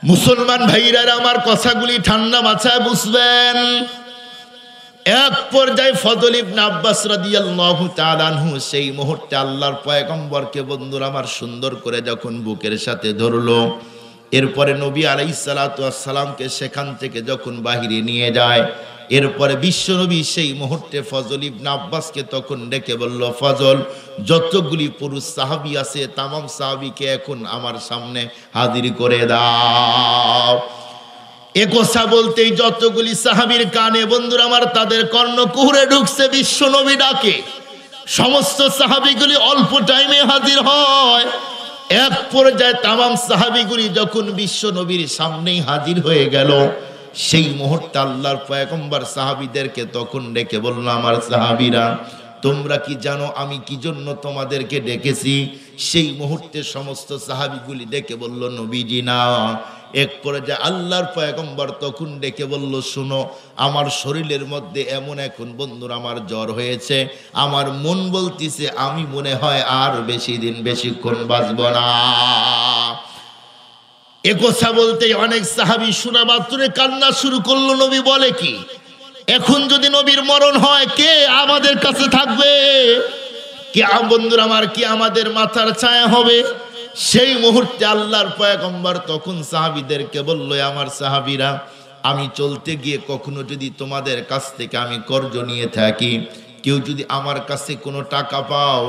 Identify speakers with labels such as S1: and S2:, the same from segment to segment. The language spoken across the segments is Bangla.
S1: মুসলমান ভাইরা আমার কথাগুলি ঠান্ডা মাথায় বুঝবেন। এক পর্যায়ে ফজল ইবনে আব্বাস রাদিয়াল্লাহু তাআলা আনহু সেই মুহূর্তে আল্লাহর পয়গম্বরকে বন্ধুরা আমার সুন্দর করে যখন বুকের সাথে ধরলো, এরপরে নবী আলাইহিস সালাতু ওয়াস সালামকে সেখান থেকে যখন বাহিরে নিয়ে যায়, এরপরে বিশ্বনবী সেই মুহূর্তে ফজল ইবনে আব্বাসকে তখন ডেকে বলল, ফজল, যতগুলি পুরুষ সাহাবী আছে তামাম সাহাবীকে এখন আমার সামনে হাজির করে দাও। এ কথা বলতেই যতগুলি সাহাবীর কানে বন্ধুরা আমার তাদের কর্ণকুহরে ঢুকছে বিশ্বনবী ডাকে। সমস্ত সাহাবীগুলি অল্প টাইমে হাজির হয়। এক পর্যায়ে তামাম সাহাবীগুলি যখন বিশ্বনবীর সামনেই হাজির হয়ে গেল, সেই মুহূর্তে আল্লাহর পয়গম্বর সাহাবীদেরকে তখন ডেকে বলল, আমার সাহাবীরা, তোমরা কি জানো আমি কি জন্য তোমাদেরকে ডেকেছি? সেই মুহূর্তে সমস্ত সাহাবীগুলি ডেকে বলল, নবীজি না। এক পর্যায়ে আল্লাহর পয়গম্বর তখন ডেকে বলল, শুনো, আমার শরীরের মধ্যে এমন এখন বন্ধুরা আমার জ্বর হয়েছে, আমার মন বলতিছে আমি মনে হয় আর বেশিক্ষণ বাঁচব না। এ কথা বলতেই অনেক সাহাবী শোনা মাত্র কান্না শুরু করলো। নবী বলে কি, এখন যদি নবীর মরণ হয় কে আমাদের কাছে থাকবে? কি বন্ধুরা আমার, কি আমাদের মাথার ছায়া হবে? সেই মুহূর্তে আল্লাহর পয়গম্বর তখন সাহাবীদেরকে বলল, আমার সাহাবীরা, আমি চলতে গিয়ে কখনো যদি তোমাদের কাছ থেকে আমি কর্জ নিয়ে থাকি, কেউ যদি আমার কাছে কোনো টাকা পাও,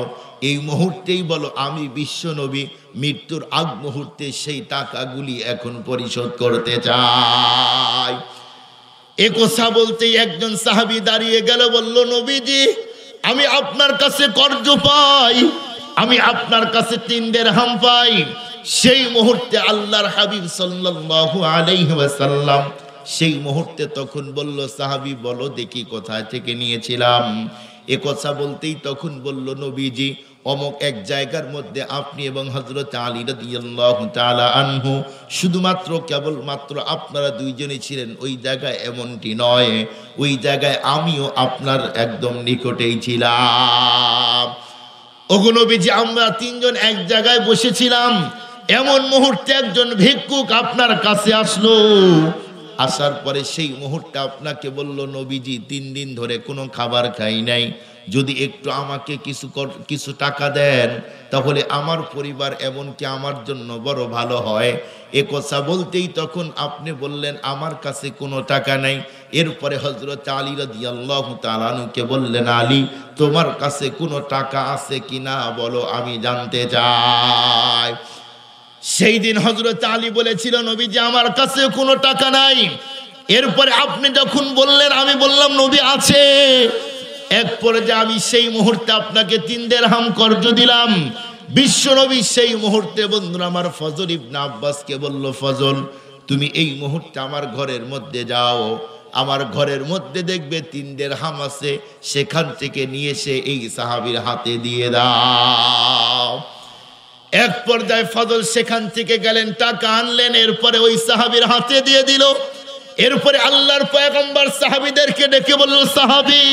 S1: এই মুহূর্তেই বলো আমি বিশ্বনবী মৃত্যুর আগ মুহূর্তে সেই টাকাগুলি এখন পরিশোধ করতে চাই। এ কথা বলতেই একজন সাহাবী দাঁড়িয়ে গেল, বলল, নবীজি, আমি আপনার কাছে কর্জ পাই, আমি আপনার কাছে 3 দিরহাম পাই। সেই মুহূর্তে আল্লাহর হাবিব সাল্লাল্লাহু আলাইহি ওয়াসাল্লাম সেই মুহূর্তে তখন বলল, সাহাবী বলো দেখি কোথায় থেকে নিয়েছিলাম? এ কথা বলতেই তখন বলল, নবীজি, অমুক এক জায়গার মধ্যে আপনি এবং হযরত আলী রাদিয়াল্লাহু তাআলা আনহু শুধুমাত্র কেবলমাত্র আপনারা দুইজনই ছিলেন ওই জায়গায়, এমনটি নয়, ওই জায়গায় আমিও আপনার একদম নিকটেই ছিলাম। ওগো নবীজি, আমরা 3 জন এক জায়গায় বসেছিলাম, এমন মুহূর্তে একজন ভিক্ষুক আপনার কাছে আসলো। আসার পরে সেই মুহূর্তে আপনাকে বলল, নবীজি, 3 দিন ধরে কোনো খাবার খাই নাই, যদি একটু আমাকে কিছু টাকা দেন তাহলে আমার পরিবার এমনকি আমার জন্য বড় ভালো হয়। এ কথা বলতেই তখন আপনি বললেন, আমার কাছে কোনো টাকা নাই। এরপরে হযরত আলী রাদিয়াল্লাহু তাআলা আনহুকে বললেন, আলী, তোমার কাছে কোনো টাকা আছে কিনা বলো, আমি জানতে চাই। সেই দিন হযরত আলী বলেছিল, নবীজি, আমার কাছে কোনো টাকা নাই। এরপরে আপনি যখন বললেন, আমি বললাম, নবী আছে। এক পর্যায়ে আমি সেই মুহূর্তে আপনাকে 3 দিরহাম কর্জ দিলাম। বিশ্বনবী সেই মুহূর্তে বন্ধুরা আমার ফজল ইবনে আব্বাসকে বলল, ফজল, তুমি এই মুহূর্তে আমার ঘরের মধ্যে যাও, আমার ঘরের মধ্যে দেখবে 3 দিরহাম আছে, সেখান থেকে নিয়ে এসে এই সাহাবীর হাতে দিয়ে দাও। এক পর্যায়ে ফজল সেখান থেকে গেলেন, টাকা আনলেন, এরপরে ওই সাহাবীর হাতে দিয়ে দিল। এরপরে আল্লাহর পয়গম্বর সাহাবীদেরকে ডেকে বলল, সাহাবী,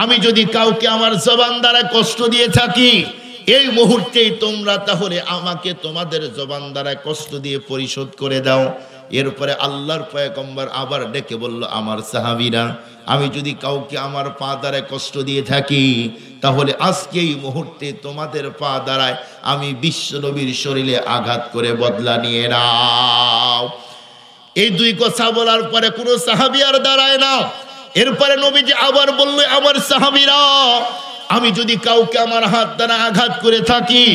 S1: আমি যদি কাউকে আমার জবান দ্বারা কষ্ট দিয়ে থাকি, এই মুহূর্তেই তোমরা তাহলে আমাকে তোমাদের জবান দ্বারা কষ্ট দিয়ে পরিশোধ করে দাও। এরপরে আল্লাহর পয়গম্বর আবার ডেকে বলল, আমার সাহাবীরা, আমি যদি কাউকে আমার পা দ্বারা কষ্ট দিয়ে থাকি, তাহলে আজকে এই মুহূর্তে তোমাদের পা দ্বারায় আমি বিশ্বনবীর শরীরে আঘাত করে বদলা নিয়ে নাও। এই 2 কথা বলার পরে কোনো সাহাবী আর দাঁড়ায় না। এরপরে নবীজি আবার বলল, আমার সাহাবীরা, আমি যদি কাউকে আমার হাত দ্বারা আঘাত করে থাকি,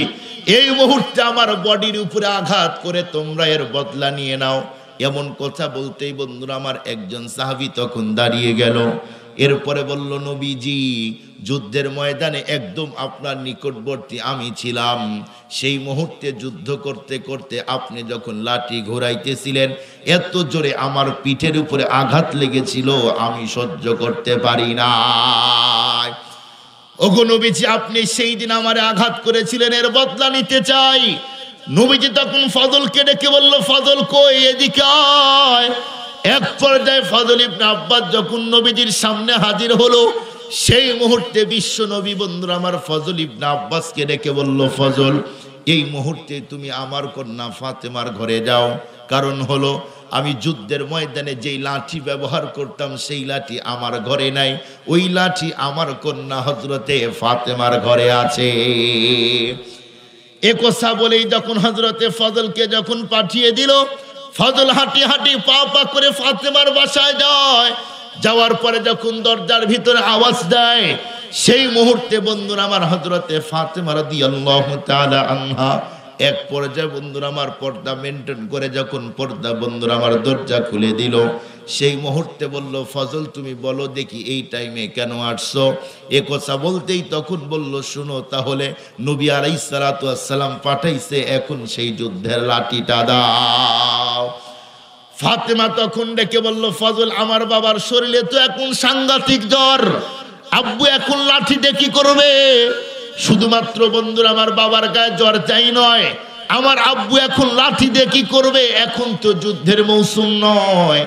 S1: এই মুহূর্তে আমার বডির উপরে আঘাত করে তোমরা এর বদলা নিয়ে নাও। এমন কথা বলতেই বন্ধুরা আমার একজন সাহাবী তখন দাঁড়িয়ে গেল। এরপরে বলল, নবীজি, যুদ্ধের ময়দানে একদম আপনার নিকটবর্তী আমি ছিলাম। সেই মুহূর্তে যুদ্ধ করতে করতে আপনি যখন লাঠি ঘোরাইতেছিলেন, এত জোরে আমার পিঠের উপরে আঘাত লেগেছিল, আমি সহ্য করতে পারি না। ওগো নবীজি, আপনি সেই দিন আমারে আঘাত করেছিলেন, এর বদলা নিতে চাই। নবীজি তখন ফজলকে ডেকে বলল, ফজল কই, এদিকে আয়। এক পর্যায়ে ফজল ইবনে আব্বাস যখন নবীজির সামনে হাজির হলো, সেই মুহূর্তে বিশ্ব নবী বন্ধুরা আমার ফজল ইবনে আব্বাসকে ডেকে বলল, ফজল, এই মুহূর্তে তুমি আমার কন্যা ফাতেমার ঘরে যাও, কারণ হলো আমি যুদ্ধের ময়দানে যেই লাঠি ব্যবহার করতাম সেই লাঠি আমার ঘরে নাই, ওই লাঠি আমার কন্যা হযরতে ফাতেমার ঘরে আছে। এ কথা বলেই যখন হযরতে ফজলকে যখন পাঠিয়ে দিল, ফজল হাঁটি হাঁটি পা পা করে ফাতেমার বাসায় যায়। যাওয়ার পরে যখন দরজার ভিতরে আওয়াজ দেয়, সেই মুহূর্তে বন্ধুরা আমার হযরতে ফাতেমা রাদিয়াল্লাহু তাআলা আনহা এক পর্যায়ে বন্ধুরা আমার পর্দা মেনটেন করে যখন পর্দা বন্ধুরা আমার দরজা খুলে দিল, সেই মুহূর্তে বলল, ফজল তুমি বলো দেখি এই টাইমে কেন আসছো? এ কথা বলতেই তখন বলল, শুনো তাহলে নবী আলাইহিস সালাতু ওয়াস সালাম পাঠাইছে, এখন সেই যুদ্ধের লাঠিটা দাও। ফাতেমা তখন ডেকে বলল, ফজল আমার বাবার শরীরে তো এখন সাংঘাতিক জ্বর, আব্বু এখন লাঠি দিয়ে কি করবে? শুধুমাত্র বন্ধুরা আমার বাবার গায়ে জ্বর চাই নয়, আমার আব্বু এখন লাঠি দিয়ে কি করবে? এখন তো যুদ্ধের মৌসুম নয়।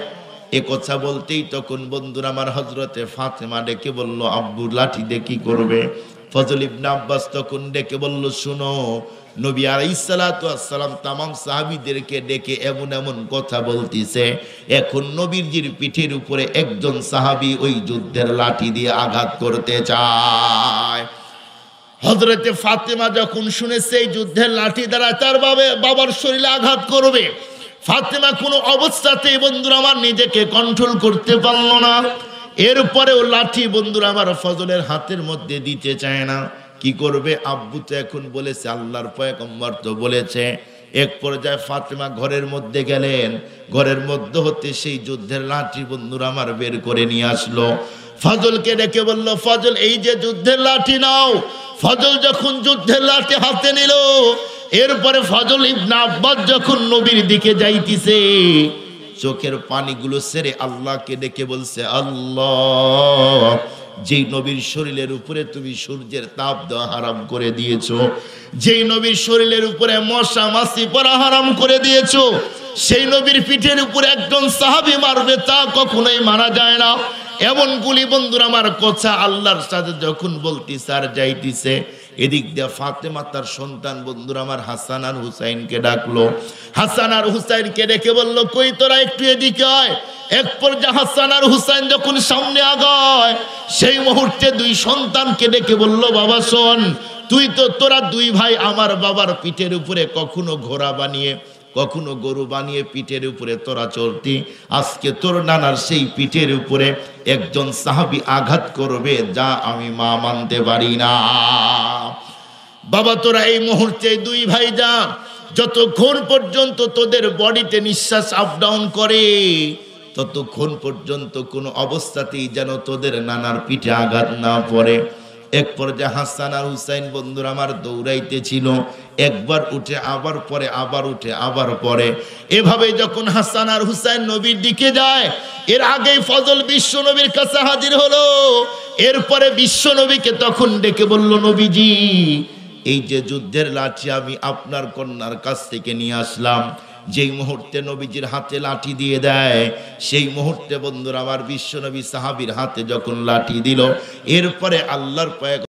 S1: এ কথা বলতেই তখন বন্ধুরা আমার হযরতে ফাতেমা ডেকে বলল, আব্বু লাঠি দিয়ে কি করবে? ফজল ইবনে আব্বাস তখন ডেকে বলল, শুনো নবী আলাইহিস সালাতু ওয়াস সালাম তামাম সাহাবীদেরকে ডেকে এমন এমন কথা বলতিছে, এখন নবীজির পিঠের উপরে একজন সাহাবী ওই যুদ্ধের লাঠি দিয়ে আঘাত করতে চায়। হযরতে ফাতেমা যখন শুনেছে এই যুদ্ধের লাঠি দ্বারা তার বাবার শরীরে আঘাত করবে, ফাতেমা কোনো অবস্থাতেই বন্ধুরা আমার নিজেকে কন্ট্রোল করতে পারল না। এরপরেও লাঠি বন্ধুরা আমার ফজলের হাতের মধ্যে দিতে চায় না। কি করবে? আব্বু তো এখন বলেছে, আল্লাহর পয়গম্বর তো বলেছে। এক পর্যায়ে ফাতেমা ঘরের মধ্যে গেলেন, ঘরের মধ্যে হতে সেই যুদ্ধের লাঠি বন্ধুরা আমার বের করে নিয়ে আসলো। ফজলকে ডেকে বলল, ফজল এই যে যুদ্ধের লাঠি নাও। ফজল যখন যুদ্ধের লাঠি হাতে নিল, এরপরে ফজল ইবনে আব্বাস যখন নবীর দিকে যাইতিছে, চোখের পানিগুলো ছেড়ে আল্লাহকে ডেকে বলছে, আল্লাহ যেই নবীর শরীরের উপরে তুমি সূর্যের তাপ দেওয়া হারাম করে দিয়েছো, যেই নবীর শরীরের উপরে মশা মাছি পড়া হারাম করে দিয়েছো, সেই নবীর পিঠের উপরে একজন সাহাবী মারবে, তা কখনোই মারা যায় না। এমন গুলি বন্ধুরা আমার কথা আল্লাহর সাথে যখন বলতিছে আর যাইতিছে, এদিক দিয়ে ফাতেমা তার সন্তান বন্ধুরা আমার হাসান আর হুসাইনকে ডাকলো। হাসান আর হুসাইনকে ডেকে বলল, কই তোরা একটু এদিকে আয়। এক পর্যায়ে হাসান আর হুসাইন যখন সামনে আগায়, সেই মুহূর্তে দুই সন্তানকে ডেকে বলল, বাবা শোন, তোরা দুই ভাই আমার বাবার পিঠের উপরে কখনো ঘোড়া বানিয়ে কখনো গরু বানিয়ে পিঠের উপরে তোরা চলতি, আজকে তোর নানার সেই পিঠের উপরে একজন সাহাবী আঘাত করবে, যা আমি মা মানতে পারি না। বাবা তোরা এই মুহূর্তে দুই ভাই যা, যতক্ষণ পর্যন্ত তোদের বডিতে নিঃশ্বাস আপ ডাউন করে, ততক্ষণ পর্যন্ত কোনো অবস্থাতেই যেন তোদের নানার পিঠে আঘাত না পড়ে। এক পর্যায়ে হাসান আর হুসাইন বন্ধুরা আমার দৌড়াইতেছিল, একবার উঠে আবার পরে, আবার উঠে আবার পরে। এভাবে যখন হাসান আর হুসাইন নবীর দিকে যায়, এর আগেই ফজল বিশ্ব নবীর কাছে হাজির হলো। এরপরে বিশ্ব নবীকে তখন ডেকে বলল, নবীজি এই যে যুদ্ধের লাঠি আমি আপনার কন্যার কাছ থেকে নিয়ে আসলাম। যেই মুহূর্তে নবীজির হাতে লাঠি দিয়ে দেয়, সেই মুহূর্তে বন্ধুরা আমার বিশ্ব নবী সাহাবীর হাতে যখন লাঠি দিল, এরপরে আল্লাহর